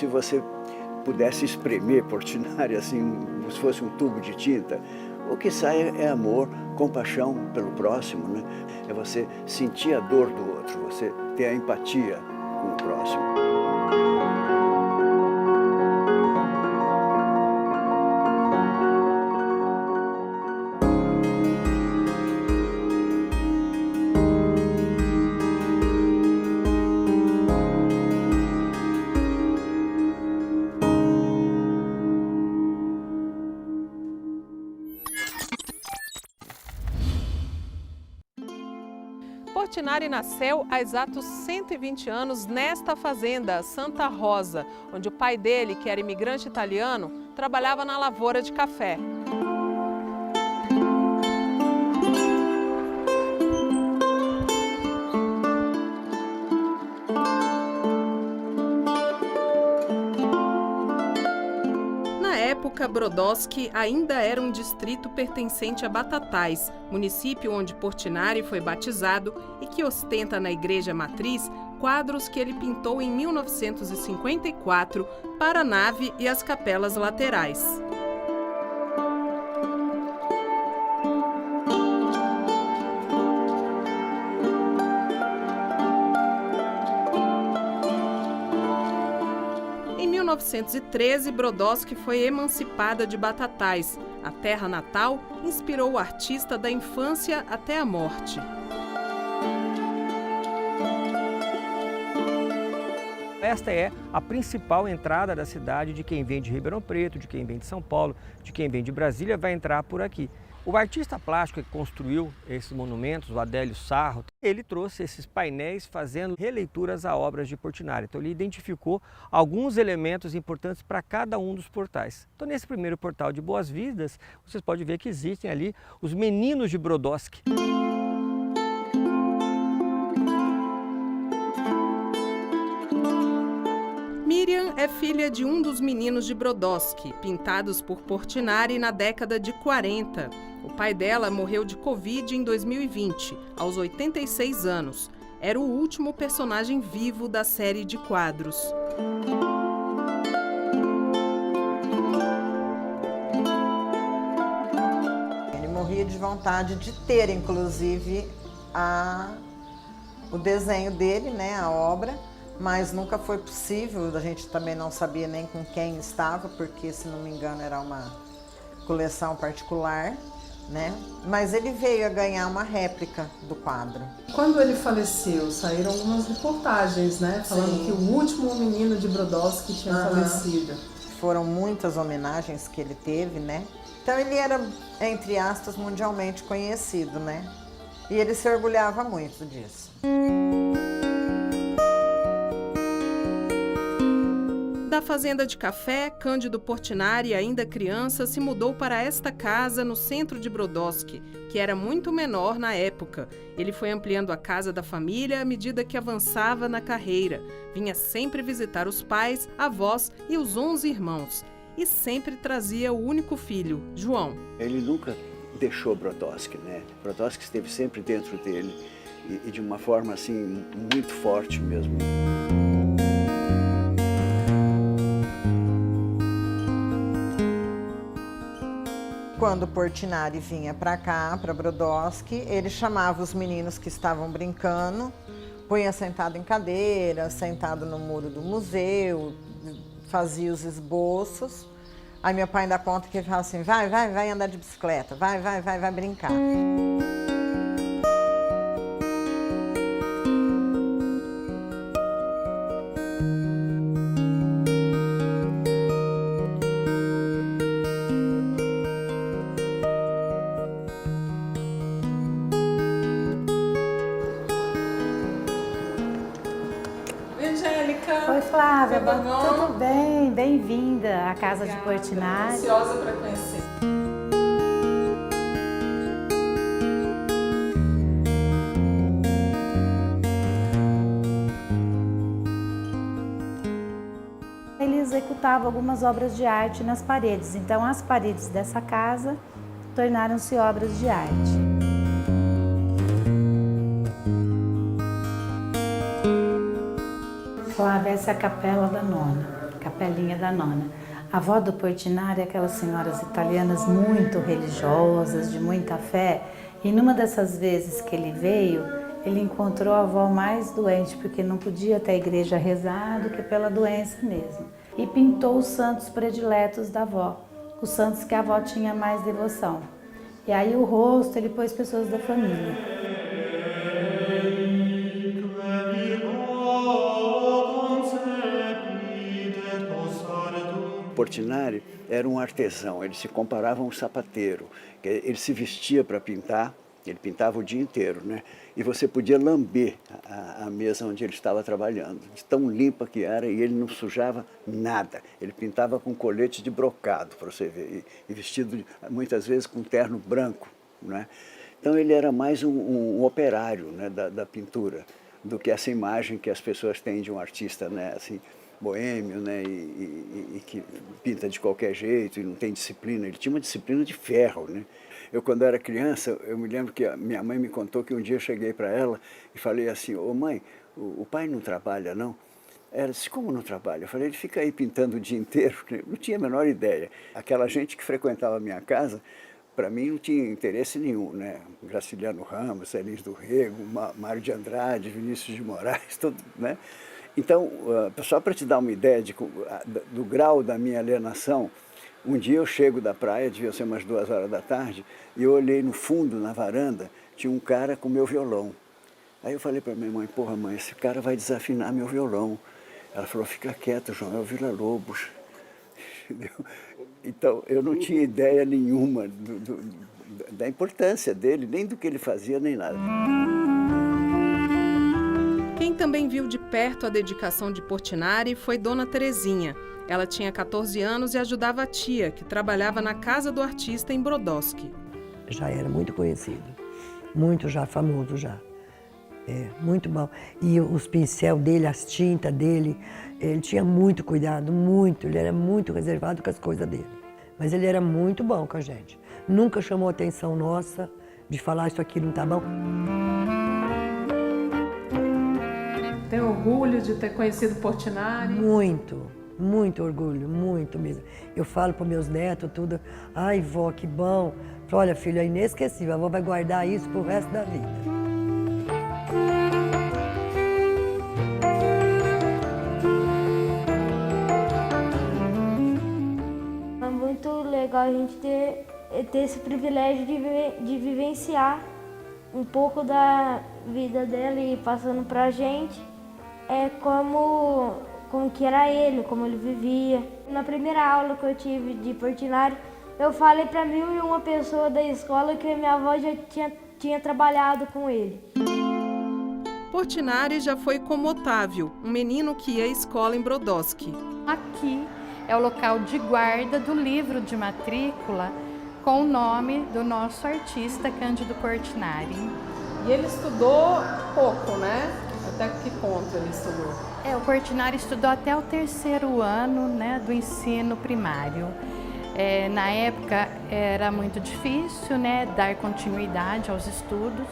se você pudesse espremer Portinari assim, como se fosse um tubo de tinta, o que sai é amor, compaixão pelo próximo, né? É você sentir a dor do outro, você ter a empatia com o próximo. Portinari nasceu há exatos 120 anos nesta fazenda, Santa Rosa, onde o pai dele, que era imigrante italiano, trabalhava na lavoura de café. Na época, Brodowski ainda era um distrito pertencente a Batatais, município onde Portinari foi batizado e que ostenta na igreja matriz quadros que ele pintou em 1954 para a nave e as capelas laterais. Em 1913, Brodowski foi emancipada de Batatais. A terra natal inspirou o artista da infância até a morte. Esta é a principal entrada da cidade de quem vem de Ribeirão Preto, de quem vem de São Paulo, de quem vem de Brasília, vai entrar por aqui. O artista plástico que construiu esses monumentos, o Adélio Sarro, ele trouxe esses painéis fazendo releituras a obras de Portinari. Então ele identificou alguns elementos importantes para cada um dos portais. Então nesse primeiro portal de Boas-Vidas, vocês podem ver que existem ali os meninos de Brodowski. Miriam é filha de um dos meninos de Brodowski, pintados por Portinari na década de 40. O pai dela morreu de Covid em 2020, aos 86 anos. Era o último personagem vivo da série de quadros. Ele morria de vontade de ter, inclusive, o desenho dele, né, a obra, mas nunca foi possível, a gente também não sabia nem com quem estava, porque, se não me engano, era uma coleção particular, né? Mas ele veio a ganhar uma réplica do quadro. Quando ele faleceu, saíram algumas reportagens, né? Falando Sim. que o último menino de Brodowski tinha falecido. Foram muitas homenagens que ele teve, né? Então ele era, entre aspas, mundialmente conhecido, né? E ele se orgulhava muito disso. Da fazenda de café, Cândido Portinari, ainda criança, se mudou para esta casa no centro de Brodowski, que era muito menor na época. Ele foi ampliando a casa da família à medida que avançava na carreira. Vinha sempre visitar os pais, avós e os 11 irmãos. E sempre trazia o único filho, João. Ele nunca deixou Brodowski, né? Brodowski esteve sempre dentro dele e de uma forma assim muito forte mesmo. Quando Portinari vinha para cá, para Brodowski, ele chamava os meninos que estavam brincando, punha sentado em cadeira, sentado no muro do museu, fazia os esboços. Aí meu pai ainda conta que ele falava assim, vai andar de bicicleta, vai brincar. Angélica. Oi, Flávia. Tudo bom? Tudo bem? Bem-vinda à casa de Portinari. Ansiosa para conhecer. Ele executava algumas obras de arte nas paredes, então as paredes dessa casa tornaram-se obras de arte. Flávia, essa é a capela da nona. Capelinha da Nona. A avó do Portinari é aquelas senhoras italianas muito religiosas, de muita fé. E numa dessas vezes que ele veio, ele encontrou a avó mais doente, porque não podia até a igreja rezar do que pela doença mesmo. E pintou os santos prediletos da avó, os santos que a avó tinha mais devoção. E aí o rosto ele pôs pessoas da família. Portinari era um artesão, ele se comparava a um sapateiro. Ele se vestia para pintar, ele pintava o dia inteiro, né? E você podia lamber a mesa onde ele estava trabalhando, de tão limpa que era, e ele não sujava nada. Ele pintava com colete de brocado, para você ver, e vestido muitas vezes com terno branco, né? Então ele era mais um operário, né, da pintura, do que essa imagem que as pessoas têm de um artista, né, assim, boêmio, né, e que pinta de qualquer jeito e não tem disciplina. Ele tinha uma disciplina de ferro, né? Eu, quando era criança, eu me lembro que a minha mãe me contou que um dia eu cheguei para ela e falei assim: ô mãe, o pai não trabalha, não? Ela disse: como não trabalha? Eu falei: ele fica aí pintando o dia inteiro. Não tinha a menor ideia. Aquela gente que frequentava a minha casa, para mim não tinha interesse nenhum, né? Graciliano Ramos, Elis do Rego, Mário de Andrade, Vinícius de Moraes, tudo, né? Então, só para te dar uma ideia do grau da minha alienação, um dia eu chego da praia, devia ser umas 2 horas da tarde, e eu olhei no fundo, na varanda, tinha um cara com meu violão. Aí eu falei para minha mãe: porra, mãe, esse cara vai desafinar meu violão. Ela falou: fica quieto, João, é o Villa-Lobos. Então, eu não tinha ideia nenhuma da importância dele, nem do que ele fazia, nem nada. Quem também viu de perto a dedicação de Portinari foi Dona Terezinha. Ela tinha 14 anos e ajudava a tia, que trabalhava na casa do artista em Brodowski. Já era muito conhecido, muito já famoso já. Muito bom. E os pincel dele, as tintas dele, ele tinha muito cuidado, muito. Ele era muito reservado com as coisas dele. Mas ele era muito bom com a gente. Nunca chamou a atenção nossa de falar: isso aqui não tá bom. Tem orgulho de ter conhecido Portinari? Muito, muito orgulho, muito mesmo. Eu falo para meus netos tudo: ai, vó, que bom. Olha, filho, é inesquecível, a vó vai guardar isso pro resto da vida. É muito legal a gente ter esse privilégio de vivenciar um pouco da vida dela e passando pra gente como que era ele, como ele vivia. Na primeira aula que eu tive de Portinari, eu falei para 1001 pessoa da escola que minha avó já tinha trabalhado com ele. Portinari já foi como Otávio, um menino que ia à escola em Brodowski. Aqui é o local de guarda do livro de matrícula com o nome do nosso artista Cândido Portinari. E ele estudou pouco, né? Até que ponto ele estudou? O Portinari estudou até o 3º ano, né, do ensino primário. Na época era muito difícil, né, dar continuidade aos estudos,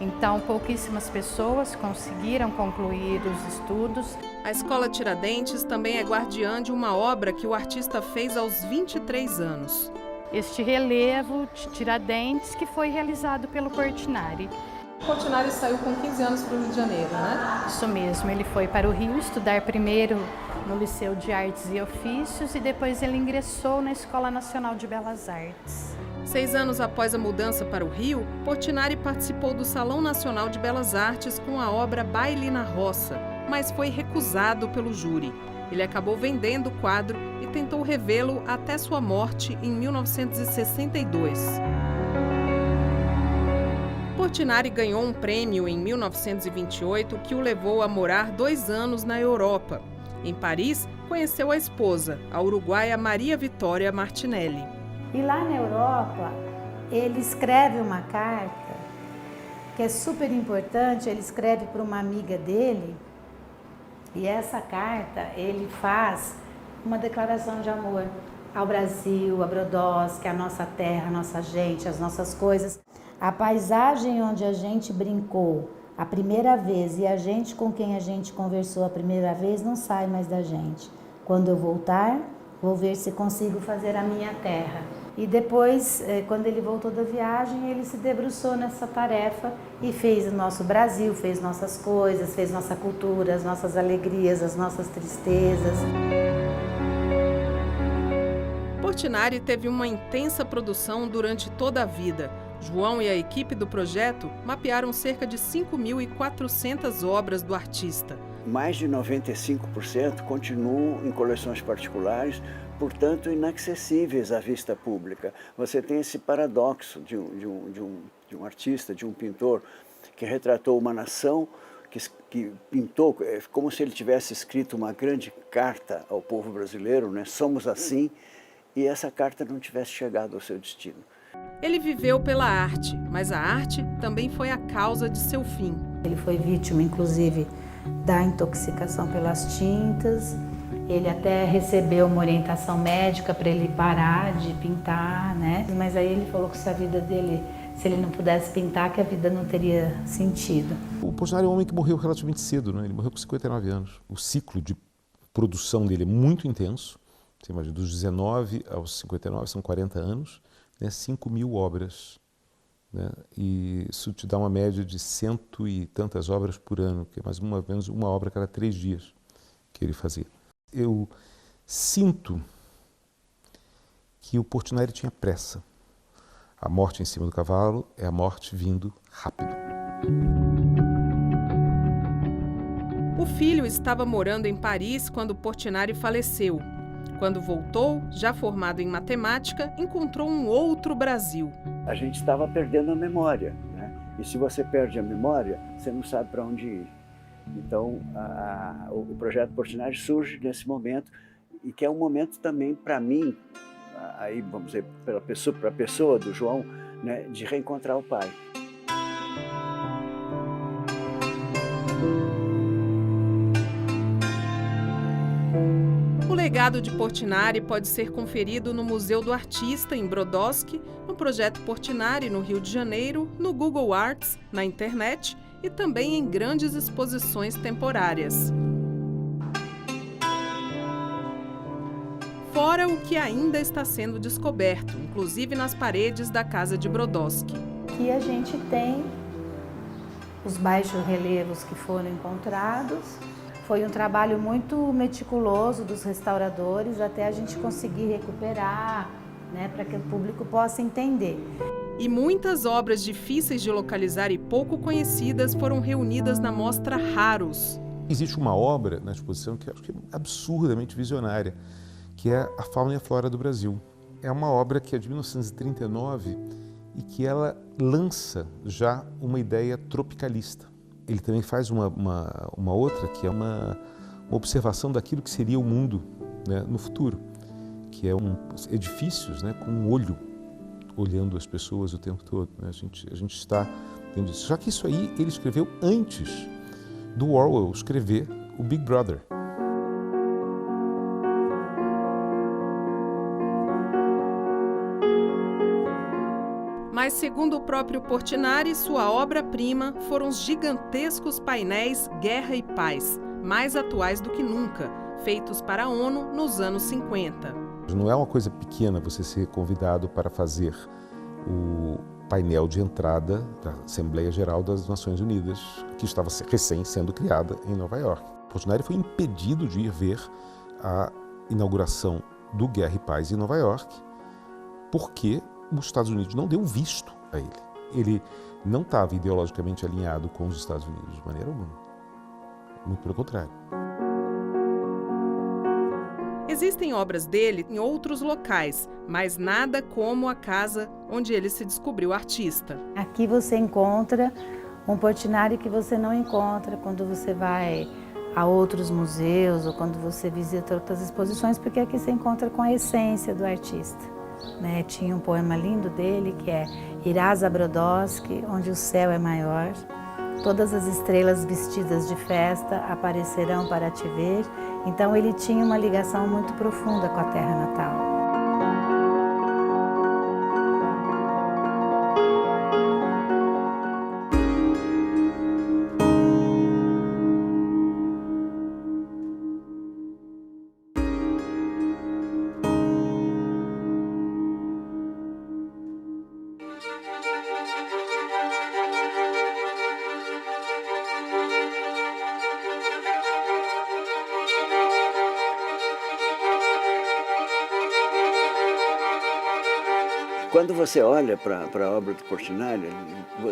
então pouquíssimas pessoas conseguiram concluir os estudos. A Escola Tiradentes também é guardiã de uma obra que o artista fez aos 23 anos. Este relevo de Tiradentes que foi realizado pelo Portinari. Portinari saiu com 15 anos para o Rio de Janeiro, né? Isso mesmo, ele foi para o Rio estudar primeiro no Liceu de Artes e Ofícios e depois ele ingressou na Escola Nacional de Belas Artes. 6 anos após a mudança para o Rio, Portinari participou do Salão Nacional de Belas Artes com a obra Baile na Roça, mas foi recusado pelo júri. Ele acabou vendendo o quadro e tentou revê-lo até sua morte em 1962. Portinari ganhou um prêmio em 1928 que o levou a morar 2 anos na Europa. Em Paris, conheceu a esposa, a uruguaia Maria Vitória Martinelli. E lá na Europa, ele escreve uma carta que é super importante. Ele escreve para uma amiga dele e essa carta ele faz uma declaração de amor ao Brasil, a Brodowski, a nossa terra, a nossa gente, as nossas coisas. A paisagem onde a gente brincou a primeira vez e a gente com quem a gente conversou a primeira vez não sai mais da gente. Quando eu voltar, vou ver se consigo fazer a minha terra. E depois, quando ele voltou da viagem, ele se debruçou nessa tarefa e fez o nosso Brasil, fez nossas coisas, fez nossa cultura, as nossas alegrias, as nossas tristezas. Portinari teve uma intensa produção durante toda a vida. João e a equipe do projeto mapearam cerca de 5.400 obras do artista. Mais de 95% continuam em coleções particulares, portanto inacessíveis à vista pública. Você tem esse paradoxo de um artista, de um pintor, que retratou uma nação, que pintou como se ele tivesse escrito uma grande carta ao povo brasileiro, né? Somos assim, e essa carta não tivesse chegado ao seu destino. Ele viveu pela arte, mas a arte também foi a causa de seu fim. Ele foi vítima, inclusive, da intoxicação pelas tintas. Ele até recebeu uma orientação médica para ele parar de pintar, né? Mas aí ele falou que se a vida dele, se ele não pudesse pintar, que a vida não teria sentido. O Portinari é um homem que morreu relativamente cedo, né? Ele morreu com 59 anos. O ciclo de produção dele é muito intenso. Você imagina, dos 19 aos 59 são 40 anos, né? 5.000 obras. Né? E isso te dá uma média de 100 e tantas obras por ano, que é mais ou menos uma obra a cada 3 dias que ele fazia. Eu sinto que o Portinari tinha pressa. A morte em cima do cavalo é a morte vindo rápido. O filho estava morando em Paris quando Portinari faleceu. Quando voltou, já formado em matemática, encontrou um outro Brasil. A gente estava perdendo a memória, né? E se você perde a memória, você não sabe para onde ir. Então, o projeto Portinari surge nesse momento, e que é um momento também para mim, aí vamos dizer, para a pessoa do João, né, de reencontrar o pai. O legado de Portinari pode ser conferido no Museu do Artista, em Brodowski, no Projeto Portinari, no Rio de Janeiro, no Google Arts, na internet e também em grandes exposições temporárias. Fora o que ainda está sendo descoberto, inclusive nas paredes da casa de Brodowski. Aqui a gente tem os baixos relevos que foram encontrados. Foi um trabalho muito meticuloso dos restauradores até a gente conseguir recuperar, né, para que o público possa entender. E muitas obras difíceis de localizar e pouco conhecidas foram reunidas na mostra Raros. Existe uma obra na exposição que eu acho que é absurdamente visionária, que é A Fauna e a Flora do Brasil. É uma obra que é de 1939 e que ela lança já uma ideia tropicalista. Ele também faz uma outra, que é uma observação daquilo que seria o mundo, né, no futuro, que é edifícios, né, com um olho olhando as pessoas o tempo todo. Né? A gente está tendo isso. Só que isso aí ele escreveu antes do Orwell escrever o Big Brother. Mas, segundo o próprio Portinari, sua obra-prima foram os gigantescos painéis Guerra e Paz, mais atuais do que nunca, feitos para a ONU nos anos 50. Não é uma coisa pequena você ser convidado para fazer o painel de entrada da Assembleia Geral das Nações Unidas, que estava recém sendo criada em Nova York. Portinari foi impedido de ir ver a inauguração do Guerra e Paz em Nova York, porque os Estados Unidos não deu visto a ele. Ele não estava ideologicamente alinhado com os Estados Unidos de maneira alguma. Muito pelo contrário. Existem obras dele em outros locais, mas nada como a casa onde ele se descobriu artista. Aqui você encontra um Portinari que você não encontra quando você vai a outros museus ou quando você visita outras exposições, porque aqui você encontra com a essência do artista. Né? Tinha um poema lindo dele que é Irás a Brodowski, onde o céu é maior. Todas as estrelas vestidas de festa aparecerão para te ver. Então ele tinha uma ligação muito profunda com a terra natal. Quando você olha para a obra do Portinari,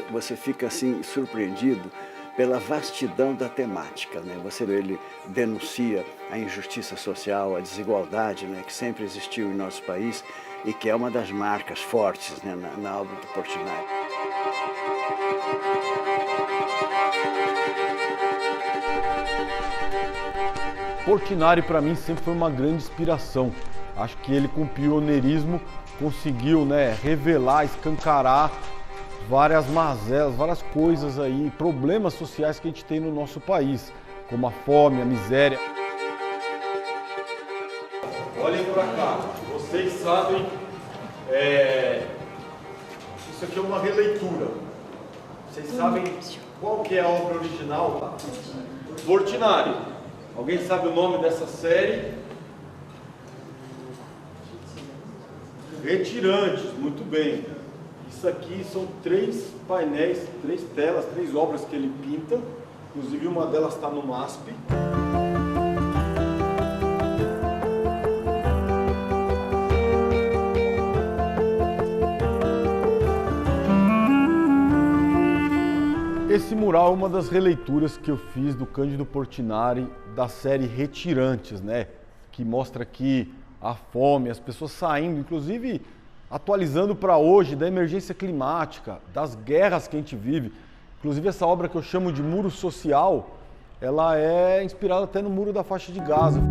você fica assim surpreendido pela vastidão da temática, né? Ele denuncia a injustiça social, a desigualdade, né, que sempre existiu em nosso país e que é uma das marcas fortes, né, na obra do Portinari. Portinari, para mim, sempre foi uma grande inspiração. Acho que ele, com pioneirismo, conseguiu, né, revelar, escancarar várias mazelas, várias coisas aí, problemas sociais que a gente tem no nosso país, como a fome, a miséria. Olhem para cá, vocês sabem, isso aqui é uma releitura. Vocês sabem qual que é a obra original? Portinari. Alguém sabe o nome dessa série? Retirantes, muito bem. Isso aqui são 3 painéis, 3 telas, 3 obras que ele pinta. Inclusive uma delas está no MASP. Esse mural é uma das releituras que eu fiz do Cândido Portinari da série Retirantes, né? Que mostra aqui a fome, as pessoas saindo, inclusive atualizando para hoje da emergência climática, das guerras que a gente vive. Inclusive essa obra que eu chamo de Muro Social, ela é inspirada até no Muro da Faixa de Gaza.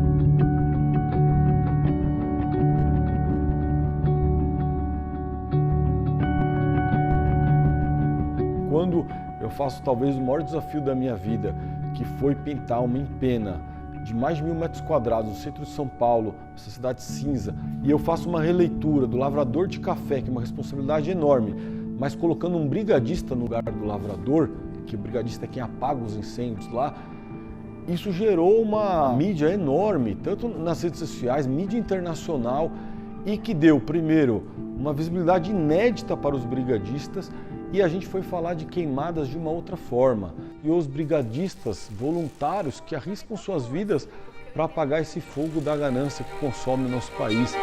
Quando eu faço talvez o maior desafio da minha vida, que foi pintar uma empena de mais de 1000 metros quadrados no centro de São Paulo, essa cidade cinza, e eu faço uma releitura do lavrador de café, que é uma responsabilidade enorme, mas colocando um brigadista no lugar do lavrador, que o brigadista é quem apaga os incêndios lá, isso gerou uma mídia enorme, tanto nas redes sociais, mídia internacional, e que deu, primeiro, uma visibilidade inédita para os brigadistas, e a gente foi falar de queimadas de uma outra forma. E os brigadistas voluntários que arriscam suas vidas para apagar esse fogo da ganância que consome o nosso país.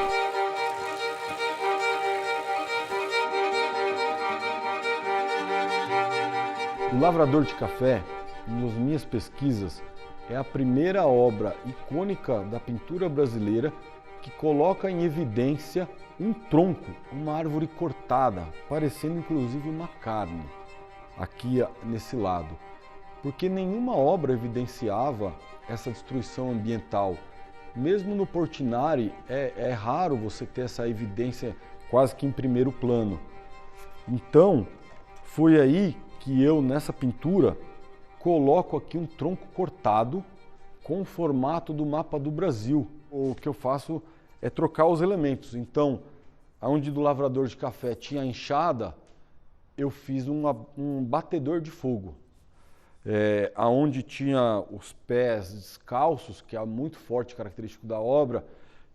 O Lavrador de Café, nas minhas pesquisas, é a primeira obra icônica da pintura brasileira que coloca em evidência um tronco, uma árvore cortada, parecendo inclusive uma carne, aqui nesse lado. Porque nenhuma obra evidenciava essa destruição ambiental. Mesmo no Portinari, é raro você ter essa evidência quase que em primeiro plano. Então, foi aí que eu, nessa pintura, coloco aqui um tronco cortado com o formato do mapa do Brasil. O que eu faço é trocar os elementos. Então, onde do lavrador de café tinha a enxada, eu fiz um batedor de fogo. Aonde tinha os pés descalços, que é muito forte característico da obra,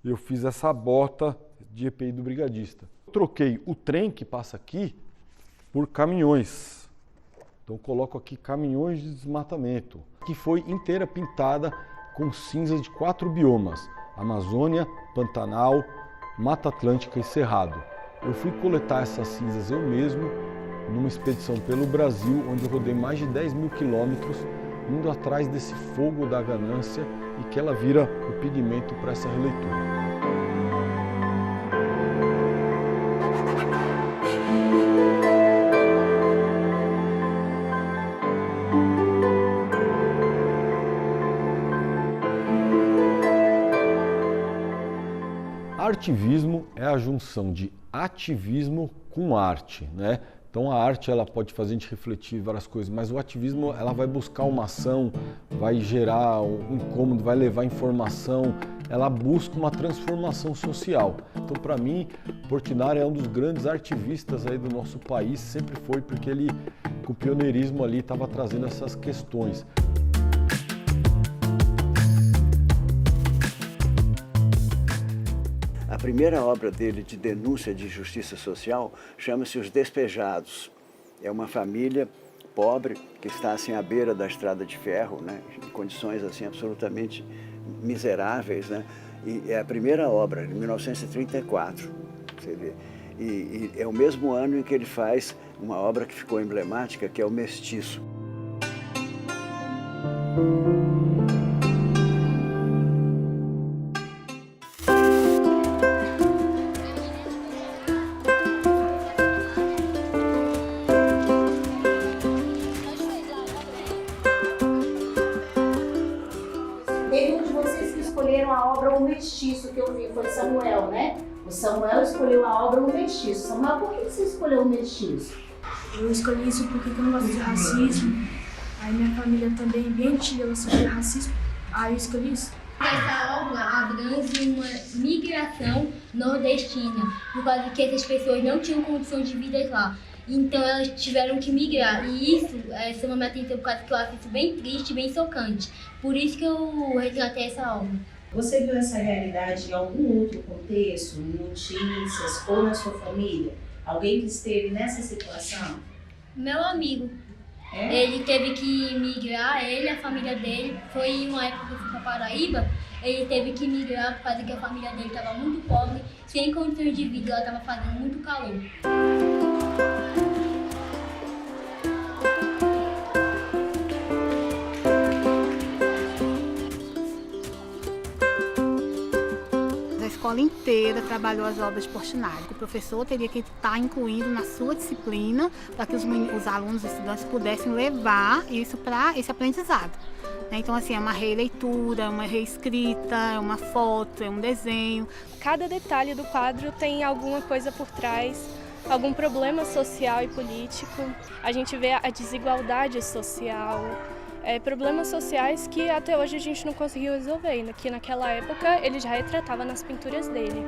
eu fiz essa bota de EPI do brigadista. Eu troquei o trem que passa aqui por caminhões. Então coloco aqui caminhões de desmatamento, que foi inteira pintada com cinzas de 4 biomas: Amazônia, Pantanal, Mata Atlântica e Cerrado. Eu fui coletar essas cinzas eu mesmo numa expedição pelo Brasil, onde eu rodei mais de 10.000 quilômetros, indo atrás desse fogo da ganância e que ela vira o pigmento para essa releitura. Artivismo é a junção de ativismo com arte, né? Então a arte ela pode fazer a gente refletir várias coisas, mas o ativismo ela vai buscar uma ação, vai gerar um incômodo, vai levar informação, ela busca uma transformação social. Então para mim, Portinari é um dos grandes artivistas aí do nosso país, sempre foi, porque ele com o pioneirismo ali estava trazendo essas questões. A primeira obra dele de denúncia de justiça social chama-se Os Despejados. É uma família pobre que está assim à beira da estrada de ferro, né, em condições assim absolutamente miseráveis, né? E é a primeira obra, de 1934, você vê. E é o mesmo ano em que ele faz uma obra que ficou emblemática, que é o Mestiço. Teve um de vocês que escolheram a obra O Mestiço, que eu vi, foi Samuel, né? O Samuel escolheu a obra O Mestiço. Samuel, por que você escolheu O Mestiço? Eu escolhi isso porque eu não gosto de racismo. Aí minha família também é bem antiga, ela sofreu racismo. Aí eu escolhi isso. Essa obra abrange uma migração nordestina, por causa que essas pessoas não tinham condições de vida lá. Então elas tiveram que migrar. E isso chama minha atenção por causa que eu acho isso bem triste, bem chocante. Por isso que eu retratei essa obra. Você viu essa realidade em algum outro contexto, em notícias ou na sua família? Alguém que esteve nessa situação? Meu amigo. Ele teve que migrar, ele e a família dele. Foi uma época que eu fui para Paraíba. Ele teve que migrar por causa que a família dele estava muito pobre, sem condições de vida, ela estava fazendo muito calor. A escola inteira trabalhou as obras de Portinari. O professor teria que estar incluindo na sua disciplina para que os alunos, os estudantes pudessem levar isso para esse aprendizado. Então, assim, é uma releitura, uma reescrita, é uma foto, é um desenho. Cada detalhe do quadro tem alguma coisa por trás, algum problema social e político. A gente vê a desigualdade social, problemas sociais que até hoje a gente não conseguiu resolver, que naquela época ele já retratava nas pinturas dele.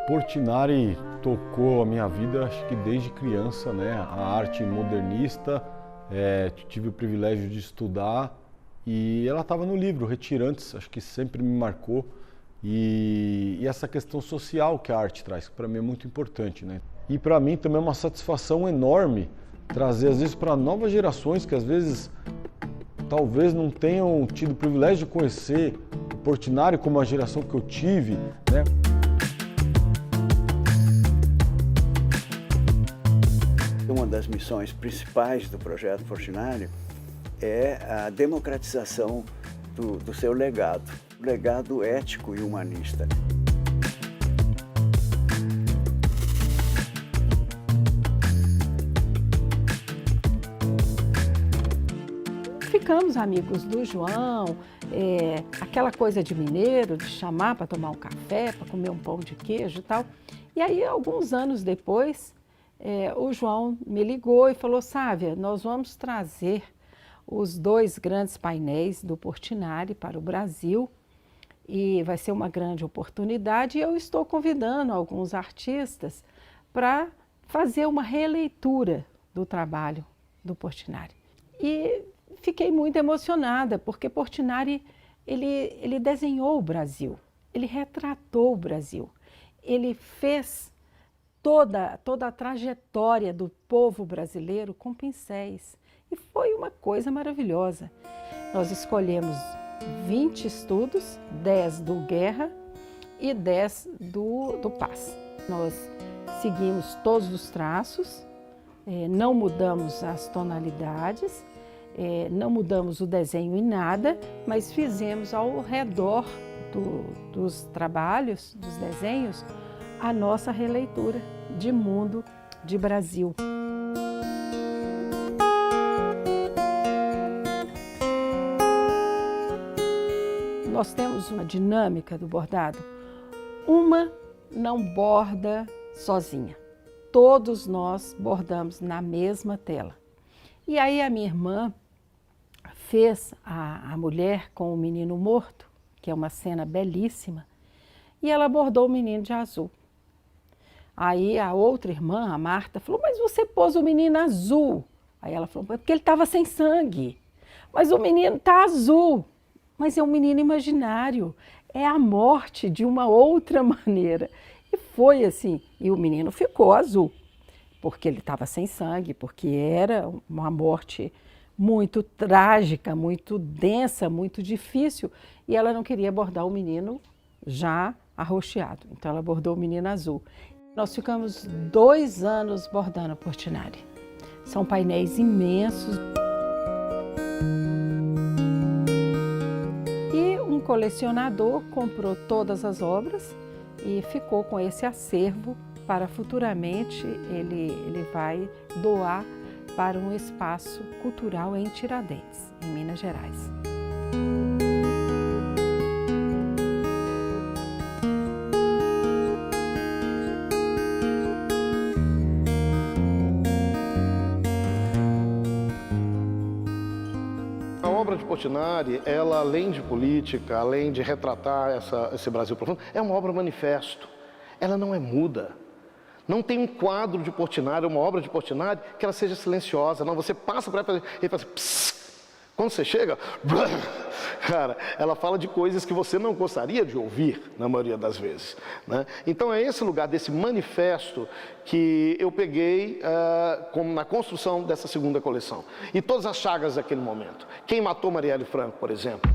Portinari tocou a minha vida, acho que desde criança, né? A arte modernista, tive o privilégio de estudar e ela estava no livro Retirantes, acho que sempre me marcou. E essa questão social que a arte traz, que para mim é muito importante, né? E para mim também é uma satisfação enorme trazer, às vezes, para novas gerações que às vezes talvez não tenham tido o privilégio de conhecer o Portinari como a geração que eu tive, né? Uma das missões principais do projeto Portinari é a democratização do seu legado, legado ético e humanista. Ficamos amigos do João, aquela coisa de mineiro, de chamar para tomar um café, para comer um pão de queijo e tal. E aí, alguns anos depois, o João me ligou e falou: Sávia, nós vamos trazer os 2 grandes painéis do Portinari para o Brasil e vai ser uma grande oportunidade. E eu estou convidando alguns artistas para fazer uma releitura do trabalho do Portinari. E fiquei muito emocionada, porque Portinari ele desenhou o Brasil, ele retratou o Brasil, ele fez toda a trajetória do povo brasileiro com pincéis. E foi uma coisa maravilhosa. Nós escolhemos 20 estudos, 10 do Guerra e 10 do Paz. Nós seguimos todos os traços, não mudamos as tonalidades, não mudamos o desenho em nada, mas fizemos ao redor dos trabalhos, dos desenhos, a nossa releitura de mundo, de Brasil. Nós temos uma dinâmica do bordado. Uma não borda sozinha. Todos nós bordamos na mesma tela. E aí a minha irmã fez a mulher com o menino morto, que é uma cena belíssima, e ela bordou o menino de azul. Aí a outra irmã, a Marta, falou: mas você pôs o menino azul. Aí ela falou: é porque ele estava sem sangue. Mas o menino está azul. Mas é um menino imaginário, é a morte de uma outra maneira. E foi assim, e o menino ficou azul. porque ele estava sem sangue, porque era uma morte muito trágica, muito densa, muito difícil, e ela não queria bordar o menino já arroxeado, então ela bordou o menino azul. Nós ficamos 2 anos bordando Portinari. São painéis imensos. E um colecionador comprou todas as obras e ficou com esse acervo para futuramente ele vai doar para um espaço cultural em Tiradentes, em Minas Gerais. A obra de Portinari, ela além de política, além de retratar esse Brasil profundo, é uma obra manifesto. Ela não é muda. Não tem um quadro de Portinari, uma obra de Portinari, que ela seja silenciosa. Não, você passa por ela e faz assim, psss. Quando você chega, cara, ela fala de coisas que você não gostaria de ouvir, na maioria das vezes, né? Então é esse lugar desse manifesto que eu peguei na construção dessa segunda coleção. E todas as chagas daquele momento. Quem matou Marielle Franco, por exemplo?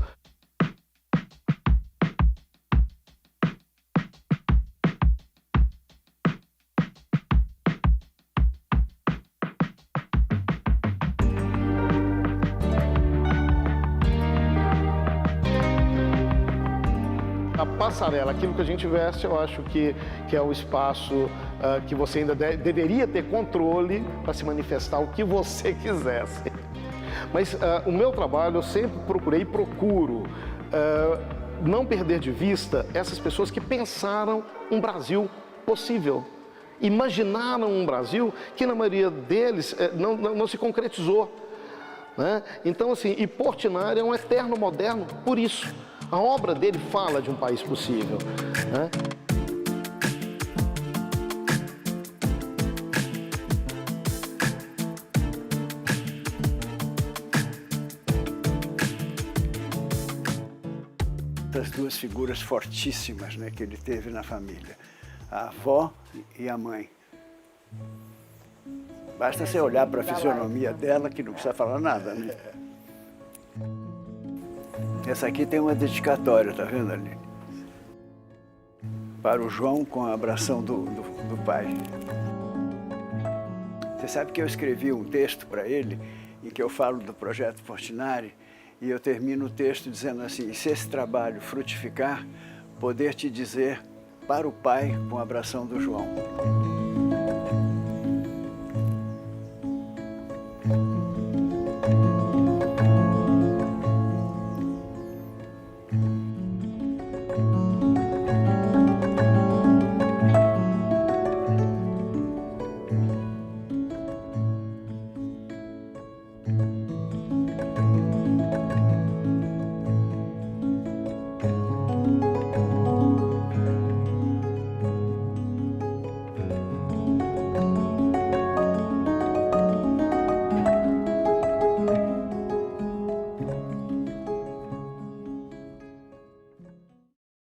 A passarela, aquilo que a gente veste, eu acho que é o espaço que você ainda deveria ter controle para se manifestar o que você quisesse. Mas o meu trabalho, eu sempre procurei e procuro não perder de vista essas pessoas que pensaram um Brasil possível. Imaginaram um Brasil que, na maioria deles, não se concretizou, né? Então, assim, e Portinari é um eterno moderno por isso. A obra dele fala de um país possível, né? Das 2 figuras fortíssimas, né, que ele teve na família, a avó e a mãe. Basta você olhar para a fisionomia dela que não precisa falar nada, né? Essa aqui tem uma dedicatória, tá vendo ali? Para o João com a abração do pai. Você sabe que eu escrevi um texto para ele em que eu falo do projeto Portinari e eu termino o texto dizendo assim: se esse trabalho frutificar, poder te dizer para o pai com a abração do João.